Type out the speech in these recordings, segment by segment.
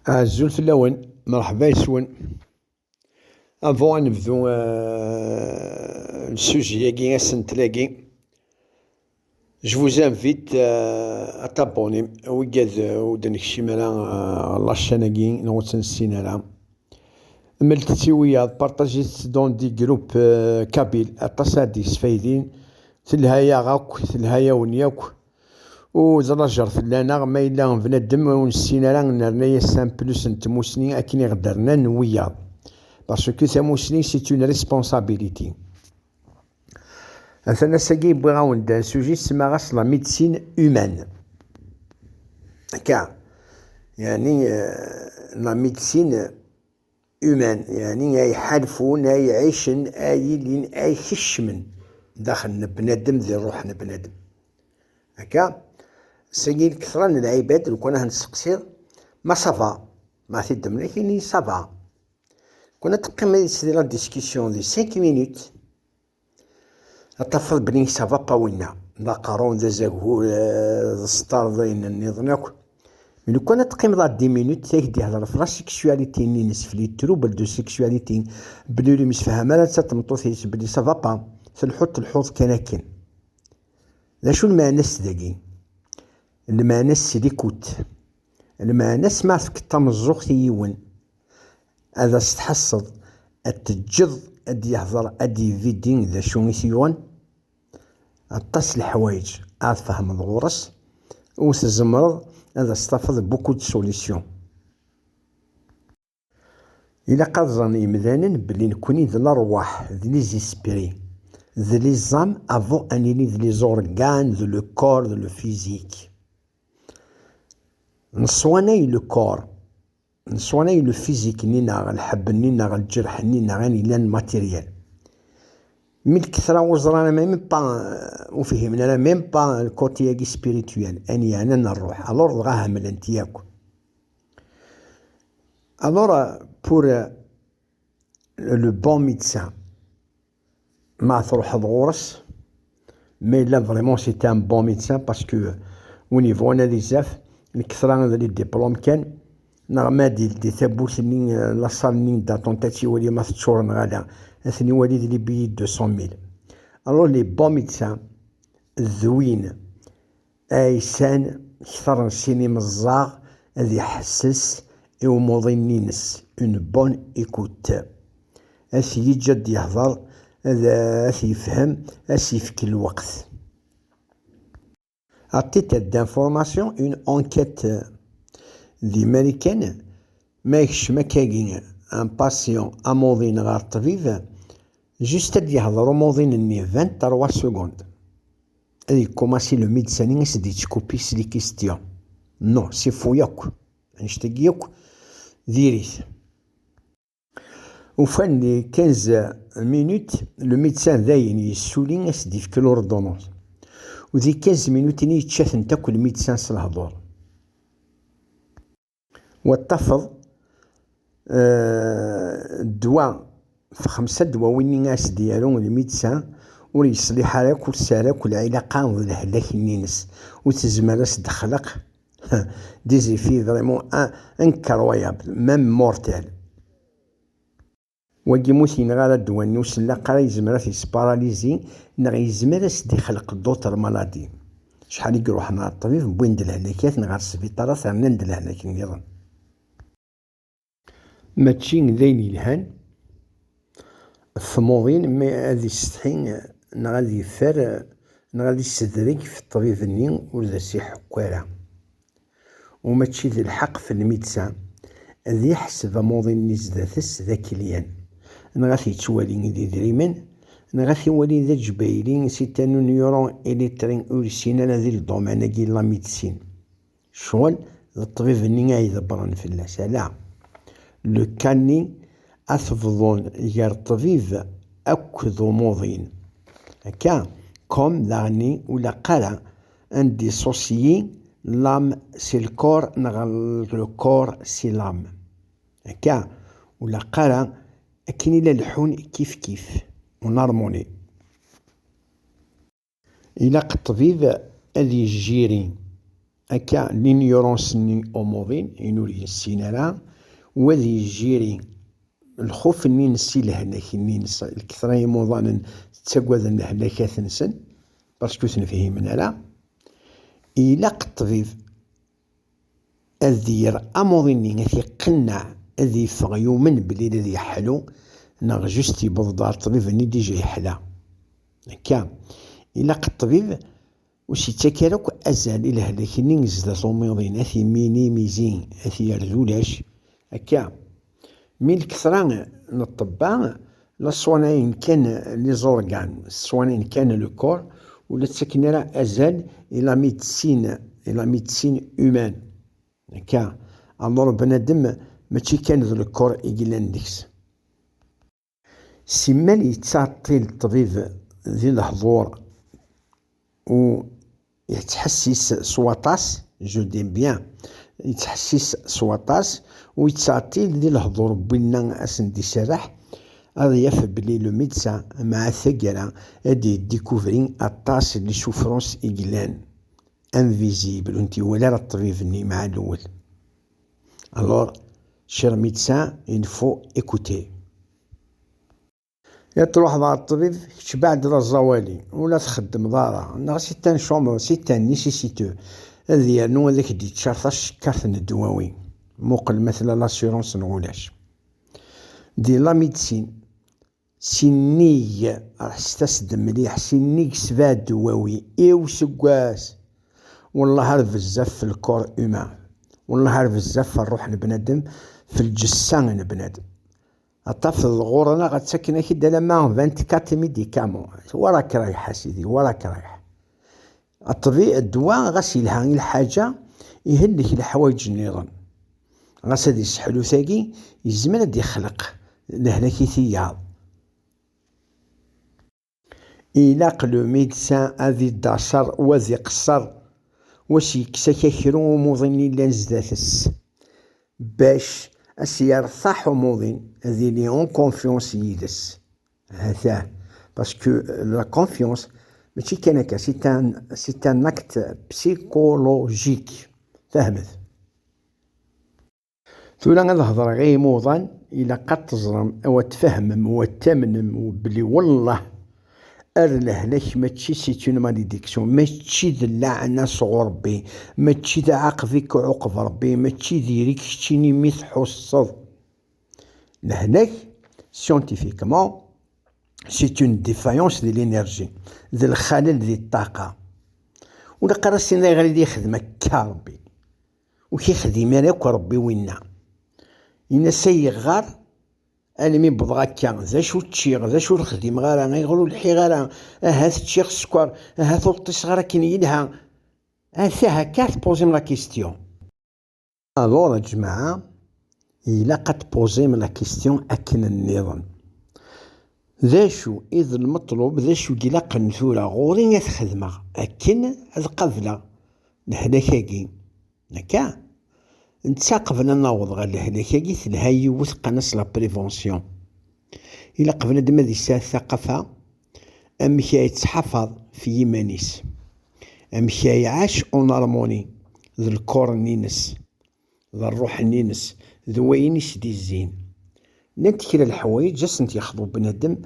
عزول فلاون، مرحبا يسون. افون نبدو السوجياكي اسنتلاكي. جو vous invite à t'abonner ويقاد ودنكشي مالا لاشاناكي نغوت نسينا ملتي وياض بارطاجيت دون دي جروب كابيل اطاس هادي سفايدين تلهايا غاك تلهايا ونياك وزراجر فلانا ما إلا بنادم ونسينا راه نرنايا سان بلوس نتموسني أكني غدرنا نوياض باسكو تاموسني سي اون ريسبونسابيليتي. مثلا ساكي بغا غاوند سوجي سما غاس لا ميديسين هومان هكا، يعني لا ميديسين هومان يعني يحالفون يعيشن ايلين يخشمن داخل بنادم ذي روح بنادم هكا. ساكي كثرة من العباد لو كنا هنسقسير ما صافا ما تدم لكن صافا كنا تقيم سي لا ديسكسيون دي 5 مينوت أطفل بني صافا با وينا لا قارون ذا زاكو ستار ذاين النظناك لو كنا تقيم لا 10 مينوت تاك يهضر في لا سيكسواليتي نينس في لي تروبل دو سيكسواليتي بلي مش فاهمه لا تمطوث بلي صافا با تنحط الحوض كان لا شو المعنى داكي المعنى ليكوت المعنى ما فيك تمزوغ يون هذا ستحصل التجض ادي يهضر ادي فيدين ذا شو يسيون اطاس الحوايج عاد فهم الغرس وتزمرض هذا استفاد بوكو دو سوليسيون. إلا قد ظني مذانا بلي نكوني ذا الأرواح ذي لي زيسبيري ذي لي زام افون انيني ذي لي زورغان ذي لو كور ذي لو فيزيك نصواناي لو كور نصواناي لو فيزيك نينا الحب نينا الجرح نينا غاني لان ماتيريال من الكثرة وزرانا ميم با وفهمنا لا ميم با الكوتياكي سبيريتويال اني انا الروح الور غاها من انتياكو الور بور لو بون ميدسان ما تروح الغورس مي لا فريمون سي ان بون ميدسان باسكو ونيفو انا ليزاف الكثرة ديال الدبلوم كان نغما دي ثابوت ني لاصال ني داتون تاتي ولي ما تشور نغادا اثني وليد لي بي 200,000. الو لي بون ميدسان ذوين ايسان كثر نسيني مزاغ هذي يحسس او موضين نينس اون بون ايكوت اثي يجد يهضر هذا اثي يفهم اثي يفكي الوقت. À titre d'information, une enquête américaine ما يكشف كاين ان باسيون اموضين غير الطبيب جوست هاد يهضرو موضين ني 23 سكوند هادي كوماسي لو ميدسان يسدي تشكوبي سي لي كيستيون نو سي فوياك نشتاقيك ديريت وفان لي 15 مينوت لو ميدسان داين يسولي يسدي في كل اوردونونس وذي 15 مينوت ني يتشاف تاكل ميدسان الهضور والطفل الدواء في 5 دواء وين ناس ديالو الميدسان ويصلح لك وسالك والعلاقة والهلاك النينس وتزمرس دخلق ديزي في فريمون انكرويابل ميم مورتال واكي موسين غالا الدواء نوسلا قرا يزمر في سباراليزي نغ يزمر يخلق دوطر مالادي شحال يروح مع الطبيب بوين د الهلاكات نغار السبيطارات رنا ند الهلاك النظام ماشي داين يلهان ثموضين مي هادي السطحين غادي يفر غادي يستدرك في الطبيب النين ولا سي حكارة وماشي ذي الحق في الميدسان ذي يحسب موضين نزداثس ذاك ليان غادي يتوالي ذي دريمن غادي يولي ذا جبايلين سيتانو نيورون إليكترين أورسينال ذي الدومين كي لا ميدسين شغل الطبيب النين يدبرن في اللاسة لو كاني أثفضون يار طبيب أكذو موضين هكا كوم داغني ولا قرا ان ديسوسيي لام سي الكور نغال لو كور سي لام هكا ولا قرا أكني لا الحون كيف ونارموني إلا الطبيب أذي جيري هكا لينيورونس ني أموضين إنو يسينا وذي يجيري الخوف ني نسي الهلاك ني الكثرة يموضان تساقوذ الهلاكات نسن باسكو تنفهمنا لا إلا الطبيب الذي يرى أموضيني غاثي قنع الذي يفغ يومن بلي الذي يحلو ناغ جوست يبض دار الطبيب ني ديجا يحلا هكا إلا الطبيب وش يتكالوك أزال إلى هذاك ني نزدا صوميضين أثي مينيميزين أثي يرزولاش هكا من الكثرة من الطباء لا سواء كان لي زورغان سواء كان لو كور ولا تسكن راه أزال إلى ميدسين هومان هكا ألور بنادم ماشي كان ذو الكور إيجلان ديكس سيمال يتعطي الطبيب ذي الحضور و يتحسس سواطاس جو ديم بيان يتحسس سواطاس ويتعطي ذي الحضور بينا أسن دي سراح هذا يف بلي لو ميدسان مع الثقرة هادي ديكوفرين أطاس لي سوفرونس إيجلان انفيزيبل ونتي ولا راه الطبيب ني مع الأول ألور شير ميدسان ينفو إيكوتي يا تروح مع الطبيب كش بعد الزوالي ولا تخدم دارا نا سيتان شومبر سيتان نيسيسيتو هذي نو هذاك دي تشارطاش كارت الدواوي موقل مثلا لاسيورونس نقولاش دي لا ميدسين سيني راح تستسدم مليح سيني سبا دواوي ايو سكواس والله عارف بزاف في الكور اومان والله عارف بزاف في الروح البنادم في الجسام البنادم الطفل الغورنا غتسكن كي دالا ما 24 ميديكامون وراك رايح سيدي وراك رايح الطبيب الدواء غاس يلها الحاجة يهلك الحوايج النظام غاس هادي يسحلو ثاقي يزمن هادي يخلق لهلاكي ثياب إلا لو ميدسان هذي داشر وذي قصر واش يكسا كيرو موظني لا نزداتس باش يرتاحو موظن هذي لي اون كونفيونس يدس هذا باسكو لا كونفيونس ماشي كان هكا سي ان اكت بسيكولوجيك فهمت ثولا نهضر غير موضان إلا قد تزرم أو تفهمم وتامنم بلي والله الهلاك ماشي سيتون ماليديكسيون ماشي ذا اللعنة صغور ربي ماشي ذا عاقفك عقب ربي ماشي ديريك شتيني ميت حصد الهلاك سيونتيفيكمون سيت اون ديفايونس دي لينيرجي ذا الخلل ديال الطاقة ولا قراسينا غير يخدم هكا ربي وكيخدم هاك ربي وينا إنا سيغار ألمي بضغا كان ذا شو تشيغ ذا شو الخديم غارا غيغلو الحي غارا هاث تشيغ السكر هاث الطيس غارا كين يلها هاثا هكا تبوزيم لا كيستيون الور جماعة إلا قد تبوزيم لا كيستيون أكن النظام ذا شو إذ المطلوب ذا شو دي لاقا نثورا غورين تخدمه أكن القبلة لهلاكاكي هكا نتا قبل نوض غير لهلاكاكي تلها يوث قناص لا بريفونسيون إلا قبل دما دي الثقافة أمكا يتحفظ في يمانيس أمكا يعاش اون هارموني ذو الكور نينس ذو الروح نينس ذو وينيس دي الزين نتكرا الحوايج جاس نت يخضو بنادم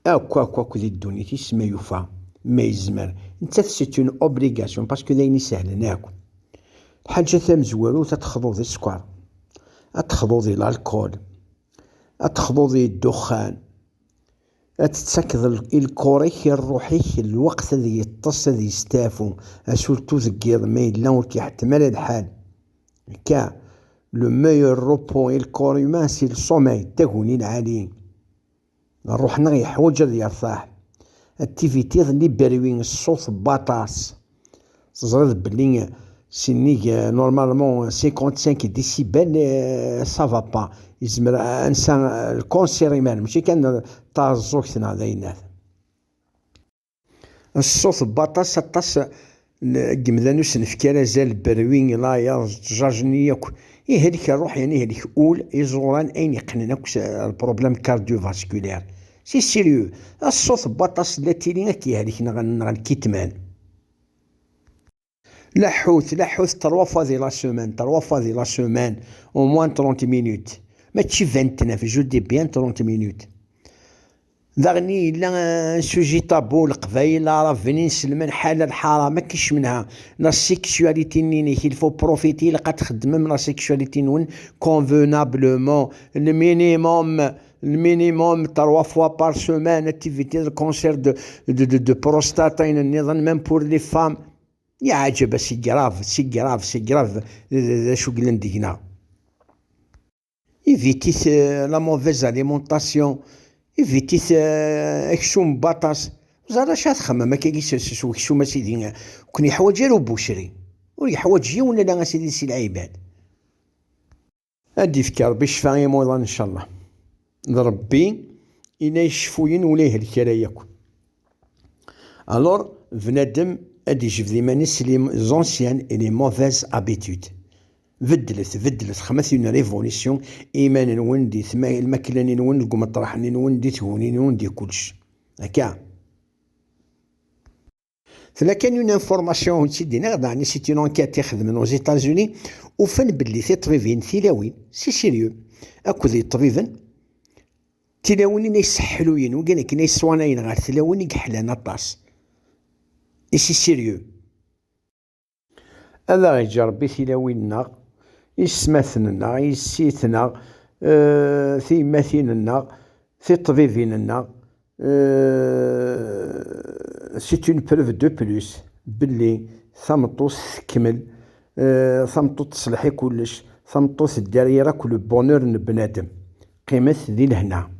أكو ذي الدنيا ما يوفى ما يزمر نتا سيت اون اوبليغاسيون باسكو دايني سهل ناكل حاجة تمزوالو تتخضو ذي السكر أتخضو ذي الألكول أتخضو ذي الدخان أتتسكض الكوريك الروحيك الوقت ذي يتص ذي يستافو أسولتو ذكيض ما يلا ولكي حتى مالا الحال كا لو ميور روبو الكور هيومان سي الصوماي تاكوني العالي الروح نغي حوايج ذي يرتاح التيفيتي ذي بريوين الصوت باطاس تزرد بلي سينيك نورمالمون 55 ديسيبل سافا با يزمر انسان الكونسير يمان ماشي كان طازوكتنا ذاينات الصوت باطاس طاس قمذانوس نفكار زال بروين لا يرجعني ياك هذيك الروح يعني هذيك اول يزوران اين يقننك البروبليم كارديو فاسكولير سي سيريو الصوت باطاس التي لي كي هذيك نغن كيتمان لا حوت 3 fois de la semaine au moins 30 minutes ماشي 29 جو دي بيان 30 minutes. ضغني إلا سوجي طابو القبايل راه فيني نسلمن حالة الحارة ما كاينش منها. لا سيكسواليتي نيني كيلفو بروفيتي لقا تخدم من لا سيكسواليتي نون كونفونابلومون المينيموم 3 fois par semaine اكتيفيتي دو كونسير دو بروستاتين النظام ميم بور لي فام. يا عجب سي كراف شو قلنا ندينا. ايفيتيت لا موفيز اليمونطاسيون ايفيتيت اكشوم باطاس زعما اش تخمم ما كاينش شو ما سيدي كون يحوج غير بوشري ويحوج ولا لا سيدي سي العباد ادي فكر بالشفاء يموضان ان شاء الله ربي إلا يشفوين ولا يهلك راه ياكل. الور بنادم ادي يجيب ديمانيس لي زونسيان اي لي موفيز ابيتود بدلت خمس اون ريفوليسيون ايمان نوندي ثما الماكله نون القمطرح نوندي تهوني نوندي كلش هكا. فلا كان اون انفورماسيون تيدي نغدا سيتي اون انكيت تخدم نو زيتازوني وفن بلي في طبيبين تيلاوين سي سيريو اكو طبيبين تيلاوين يسحلوين وقال لك يسوانين غير تيلاوين يكحلان اطاس سي سيريو. هذا يجربي تيلاويننا يسماثننا يسيتنا في مثيلنا في طبيبيننا سيت اون بروف دو بلوس بلي ثمطوس تكمل ثمطوس تصلحي كلش ثمطوس الدريرة كل بونور بنادم قيمة ذي لهنا.